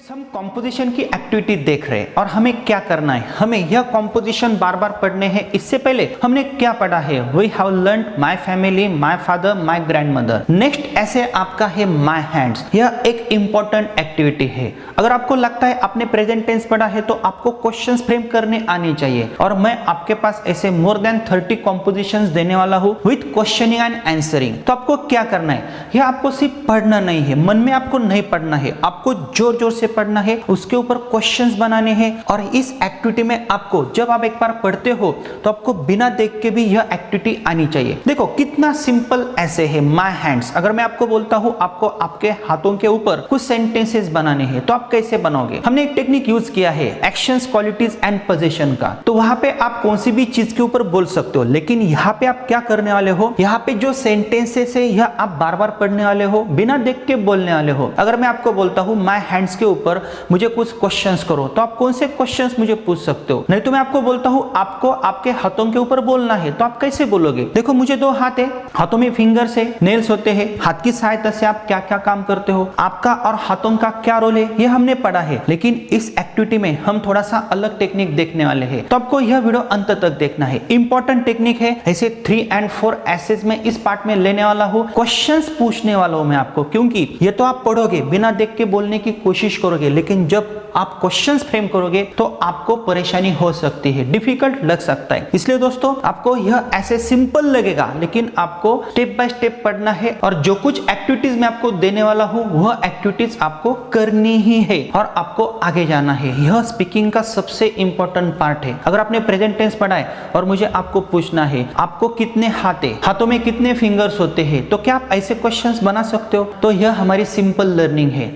हम कॉम्पोजिशन की एक्टिविटी देख रहे हैं और हमें क्या करना है, हमें यह कॉम्पोजिशन बार बार पढ़ने हैं। इससे पहले हमने क्या पढ़ा है, we have learn my family, my father, my grandmother. Next ऐसे आपका है माय हैंड्स। यह एक इंपॉर्टेंट एक्टिविटी है। अगर आपको लगता है आपने प्रेजेंट टेंस पढ़ा है तो आपको क्वेश्चंस फ्रेम करने आनी चाहिए, और मैं आपके पास ऐसे मोर देन 30 कॉम्पोजिशंस देने वाला हूँ विथ क्वेश्चनिंग एंड आंसरिंग। तो आपको क्या करना है, यह आपको सिर्फ पढ़ना नहीं है, मन में आपको नहीं पढ़ना है, आपको जोर जोर से पढ़ना है, उसके ऊपर क्वेश्चंस बनाने हैं। और इस एक्टिविटी में आपको जब आप एक बार पढ़ते हो तो आपको बिना देख के भी यह एक्टिविटी आनी चाहिए। देखो कितना सिंपल ऐसे है माय हैंड्स। अगर मैं आपको बोलता हूं आपको आपके हाथों के ऊपर कुछ सेंटेंसेस बनाने हैं तो आप कैसे बनाओगे। हमने एक टेक्निक यूज किया है एक्शंस, क्वालिटीज एंड पोजीशन का। तो वहां पे आप कौन सी भी चीज के ऊपर बोल सकते हो, लेकिन यहाँ पे आप क्या करने वाले हो, यहाँ पे जो सेंटेंसेस है यह आप बार बार पढ़ने वाले हो, बिना देख के बोलने वाले हो। अगर मैं आपको बोलता हूं माय हैंड्स के ऊपर मुझे कुछ क्वेश्चंस करो, तो आप कौन से क्वेश्चंस मुझे पूछ सकते हो। नहीं तो मैं आपको बोलता हूं आपको आपके हाथों के ऊपर बोलना है, तो आप कैसे बोलोगे। देखो मुझे 2 हाथ है, हाथों में फिंगर्स है, नेल्स होते हैं, हाथ की सहायता से आप क्या क्या काम करते हो, आपका और हाथों का क्या रोल है, ये हमने पढ़ा है। लेकिन इस एक्टिविटी में हम थोड़ा सा अलग टेक्निक देखने वाले हैं, तो आपको यह वीडियो अंत तक देखना है। इंपॉर्टेंट टेक्निक है। ऐसे 3 और 4 एसेज में इस पार्ट में लेने वाला हूं, क्वेश्चंस पूछने वाला हूं मैं आपको, क्योंकि ये तो आप पढ़ोगे, बिना देख के बोलने की कोशिश करोगे, लेकिन जब आप क्वेश्चंस फ्रेम करोगे तो आपको परेशानी हो सकती है, डिफिकल्ट लग सकता है। इसलिए दोस्तों आपको यह ऐसे सिंपल लगेगा, लेकिन आपको स्टेप बाय स्टेप पढ़ना है, और जो कुछ एक्टिविटीज मैं आपको देने वाला हूं वह एक्टिविटीज आपको करनी ही है और आपको आगे जाना है। यह स्पीकिंग का सबसे इंपॉर्टेंट पार्ट है। अगर आपने प्रेजेंट टेंस पढ़ा है और मुझे आपको पूछना है आपको कितने हाथ है, हाथों में कितने फिंगर्स होते हैं, तो क्या आप ऐसे क्वेश्चंस बना सकते हो। तो यह हमारी सिंपल लर्निंग है।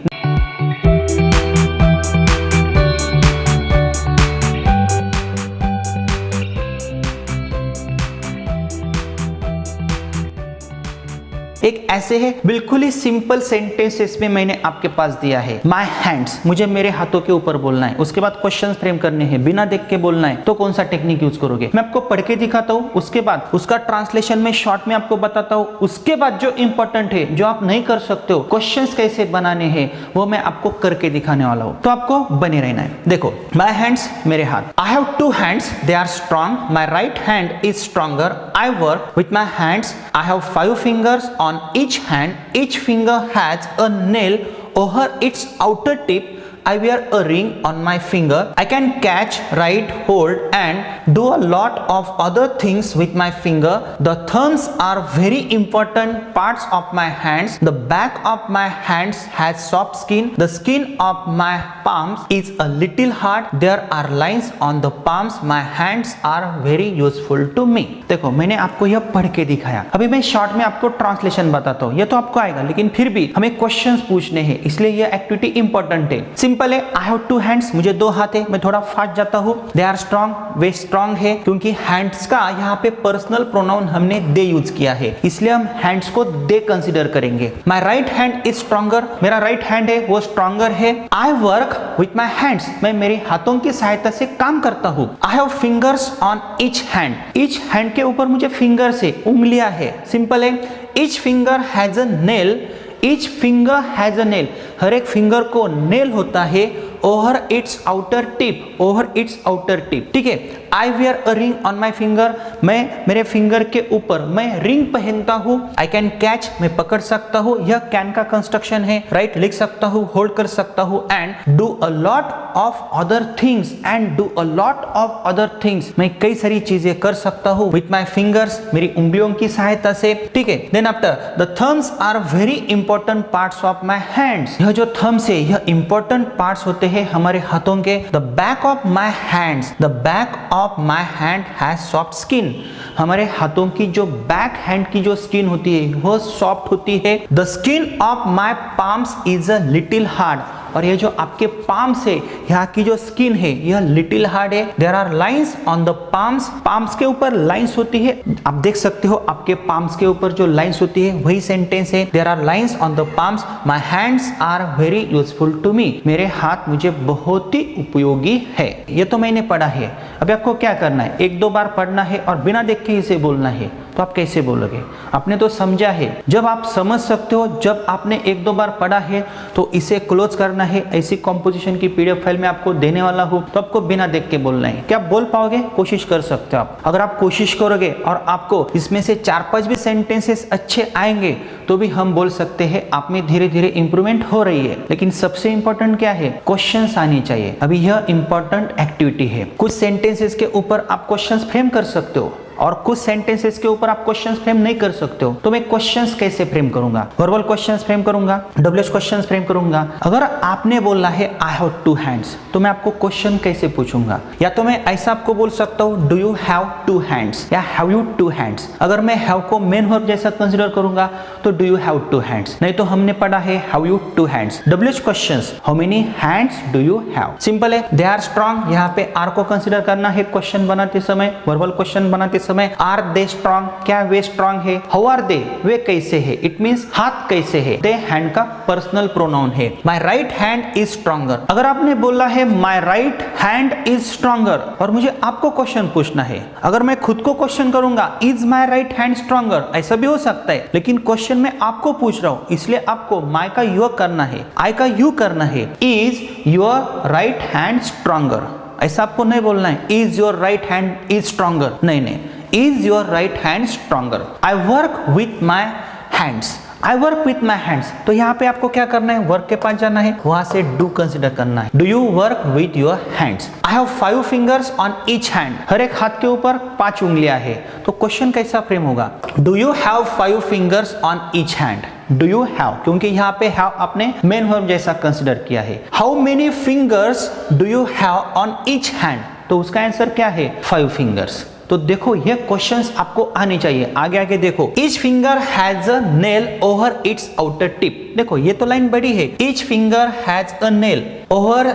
एक ऐसे है बिल्कुल ही सिंपल सेंटेंसेस में मैंने आपके पास दिया है माय हैंड्स, मुझे मेरे हाथों के ऊपर बोलना है, उसके बाद क्वेश्चंस फ्रेम करने हैं, बिना देख के बोलना है। तो कौन सा टेक्निक यूज करोगे, मैं आपको पढ़ के दिखाता हूं, उसके बाद उसका ट्रांसलेशन में शॉर्ट में आपको बताता हूं, उसके बाद जो इंपॉर्टेंट है, जो आप नहीं कर सकते हो, क्वेश्चंस कैसे बनाने हैं, वो मैं आपको करके दिखाने वाला हूं। तो आपको बने रहना है। देखो माय हैंड्स, मेरे हाथ। I have 2 hands, they are strong, my right hand is stronger, I work with my hands, I have 5 fingers on each hand, each finger has a nail over its outer tip, I wear a ring on my finger, I can catch, write, hold and do a lot of other things with my finger. The thumbs are very important parts of my hands. The back of my hands has soft skin. The skin of my palms is a little hard. There are lines on the palms. My hands are very useful to me. देखो मैंने आपको यह पढ़ के दिखाया, अभी मैं short में आपको ट्रांसलेशन बताता हूँ। यह तो आपको आएगा, लेकिन फिर भी हमें क्वेश्चंस पूछने हैं, इसलिए यह एक्टिविटी इंपॉर्टेंट है। सिंपल है, आई हैव 2 हैंड्स, मुझे 2 हाथ है, मैं थोड़ा फास्ट जाता हूँ। दे आर स्ट्रॉन्ग, वे स्ट्रॉन्ग है, क्योंकि हैंड्स का यहाँ पे पर्सनल प्रोनाउन हमने दे यूज किया है, इसलिए हम हैंड्स को दे कंसीडर करेंगे। My right hand is stronger, मेरा राइट हैंड है वो स्ट्रॉन्गर है। I work with my hands, मैं मेरे हाथों की सहायता से काम करता हूँ। I have fingers on each hand, each hand के ऊपर मुझे फिंगर्स है, उंगलियां है। सिंपल है, each finger has a nail, each finger has a nail, हर एक फिंगर को नेल होता है over its outer tip, over its outer tip, ठीक है। I wear a ring on my finger, मैं मेरे फिंगर के ऊपर मैं रिंग पहनता हूँ। आई कैन कैच, मैं पकड़ सकता हूँ, यह कैन का कंस्ट्रक्शन है। राइट, लिख सकता हूँ, होल्ड कर सकता हूँ। And do a lot of other things, and do a lot of other things, मैं कई सारी चीजें कर सकता हूँ विथ माई फिंगर्स, मेरी उंगलियों की सहायता से, ठीक है। Then after the thumbs are very important parts of my hands, यह जो थम्स है यह इंपॉर्टेंट पार्ट्स होते हैं हमारे हाथों के। The back of my hands, the back of my hand has soft skin, हमारे हाथों की जो बैक हैंड की जो स्किन होती है वह सॉफ्ट होती है। The skin of my palms is a little hard, और ये जो आपके पाम्स है, यहाँ की जो स्किन है यह लिटिल हार्ड है। There are lines on the palms, palms के ऊपर लाइंस होती है, आप देख सकते हो आपके पाम्स के ऊपर जो लाइंस होती है वही सेंटेंस है। There are lines on the palms, my hands are very useful to me, मेरे हाथ मुझे बहुत ही उपयोगी है। ये तो मैंने पढ़ा है, अभी आपको क्या करना है, 1-2 बार पढ़ना है और बिना देख के इसे बोलना है। तो आप कैसे बोलोगे? आपने तो समझा है। जब आप समझ सकते हो, जब आपने एक दो बार पढ़ा है, तो इसे क्लोज करना है। ऐसी कॉम्पोजिशन की पीडीएफ फाइल में आपको देने वाला हूं, तो आपको बिना देख के बोलना है। क्या आप बोल पाओगे? कोशिश कर सकते हो आप। अगर आप कोशिश करोगे और आपको इसमें से 4-5 भी सेंटेंसेस अच्छे आएंगे, तो भी हम बोल सकते हैं आप में धीरे धीरे इंप्रूवमेंट हो रही है। लेकिन सबसे इंपॉर्टेंट क्या है? क्वेश्चंस आनी चाहिए। अभी यह इंपॉर्टेंट एक्टिविटी है। कुछ सेंटेंसेस के ऊपर आप क्वेश्चंस फ्रेम कर सकते हो और कुछ सेंटेंसेस के ऊपर आप क्वेश्चंस फ्रेम नहीं कर सकते हो। तो मैं क्वेश्चंस कैसे फ्रेम करूंगा? वर्बल क्वेश्चंस फ्रेम करूंगा, डब्ल्यूएच क्वेश्चंस फ्रेम करूंगा। अगर आपने बोला है आई हैव 2 हैंड्स, तो मैं आपको क्वेश्चन कैसे पूछूंगा? या तो मैं ऐसा आपको बोल सकता हूं, डू यू हैव 2 हैंड्स या हैव यू 2 हैंड्स। अगर मैं हैव को मेन वर्ब जैसा कंसीडर करूंगा तो डू यू हैव 2 हैंड्स। नहीं तो हमने पढ़ा है have you 2 hands. WH questions, how many hands do you have. Simple है, दे आर स्ट्रांग। यहाँ पे आर को कंसीडर करना है क्वेश्चन बनाते समय, वर्बल क्वेश्चन बनाते समय। आर दे स्ट्रांग, क्या वे स्ट्रांग है? हाउ आर दे, वे कैसे है? इट मींस हाथ कैसे है? दे हैंड का पर्सनल प्रोनाउन है। My right hand is stronger. अगर आपने बोला है my right hand is stronger और मुझे आपको क्वेश्चन पूछना है, अगर मैं खुद को क्वेश्चन करूंगा is my right hand stronger, ऐसा भी हो सकता है। लेकिन क्वेश्चन मैं आपको पूछ रहा हूं, इसलिए आपको माय का योर करना है, आई का यू करना है। Is your right hand stronger, ऐसा आपको नहीं बोलना है is your right hand is stronger. नहीं, is your right hand stronger. I work with my hands, I work with my hands. तो यहाँ पे आपको क्या करना है? वर्क के पास जाना है, वहां से डू कंसिडर करना है। Do you work with your hands? I have 5 fingers on each hand. हर एक हाथ के ऊपर 5 उंगलियां है। तो क्वेश्चन कैसा फ्रेम होगा? Do you have 5 fingers on each hand? Do you have, क्योंकि यहाँ पे हैव आपने मेन वर्ब जैसा कंसिडर किया है। How many fingers do you have on each hand? तो उसका आंसर क्या है? 5 फिंगर्स। तो देखो ये क्वेश्चंस आपको आने चाहिए। आगे आगे देखो, each finger has a nail over its outer tip. देखो ये तो लाइन बड़ी है, each finger has a nail over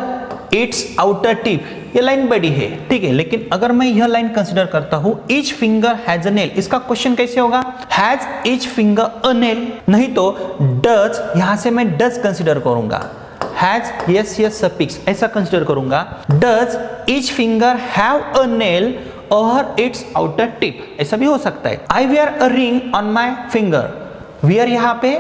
its outer tip, ये लाइन बड़ी है, ठीक है। लेकिन अगर मैं यह लाइन कंसिडर करता हूं, each finger has a nail, इसका क्वेश्चन कैसे होगा? Has each finger a nail, नहीं तो डज, यहां से मैं डज कंसिडर करूंगा। हैज यस सफिक्स ऐसा कंसिडर करूंगा। Does each finger have a nail और इट्स आउटर टिप, ऐसा भी हो सकता है। I wear a ring on my finger, wear यहाँ पे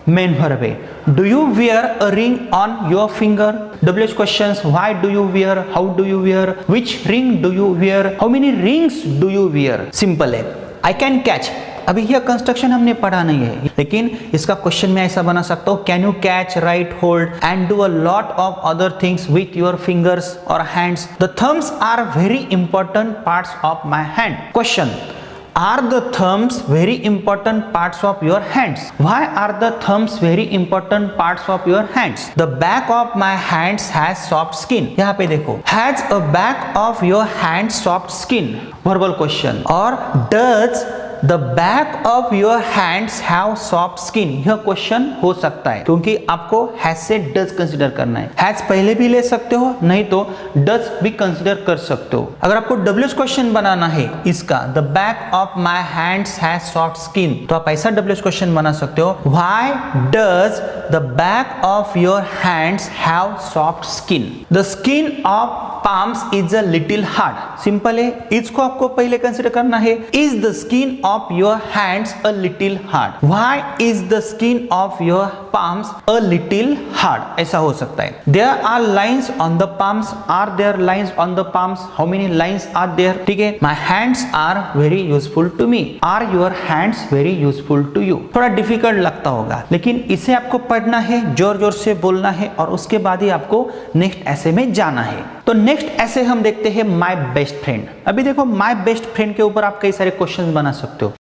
मेन वर्ब है। Do you wear a ring on your finger? WH questions, why do you wear, how do you wear, which ring do you wear, how many rings do you wear. Simple है। I can catch, अभी यह construction हमने पढ़ा नहीं है, लेकिन इसका question मैं ऐसा बना सकता हूँ, can you catch, right, hold and do a lot of other things with your fingers और hands. The thumbs are very important parts of my hand. Question, are the thumbs very important parts of your hands? Why are the thumbs very important parts of your hands? The back of my hands has soft skin. यहाँ पे देखो, has a back of your hands soft skin? Verbal question. और does the back of your hands have soft skin? यह question हो सकता है, क्योंकि आपको has से does कंसिडर करना है। has पहले भी ले सकते हो, नहीं तो does भी कंसिडर कर सकते हो। अगर आपको WH क्वेश्चन बनाना है इसका, the back of my hands has soft skin, तो आप ऐसा WH क्वेश्चन बना सकते हो, why does the back of your hands have soft skin? The skin of palms is a little hard. Simple है, इसको आपको पहले कंसिडर करना है। Is the skin of your hands a little hard? Why is the skin of your palms a little hard? ऐसा हो सकता है। There are lines on the palms. Are there lines on the palms? How many lines are there? ठीक है। My hands are very useful to me. Are your hands very useful to you? थोड़ा difficult लगता होगा, लेकिन इसे आपको पढ़ना है, जोर जोर से बोलना है और उसके बाद ही आपको नेक्स्ट ऐसे में जाना है। तो नेक्स्ट ऐसे हम देखते हैं माय बेस्ट फ्रेंड। अभी देखो, माय बेस्ट फ्रेंड के ऊपर आप कई सारे क्वेश्चंस बना सकते हो।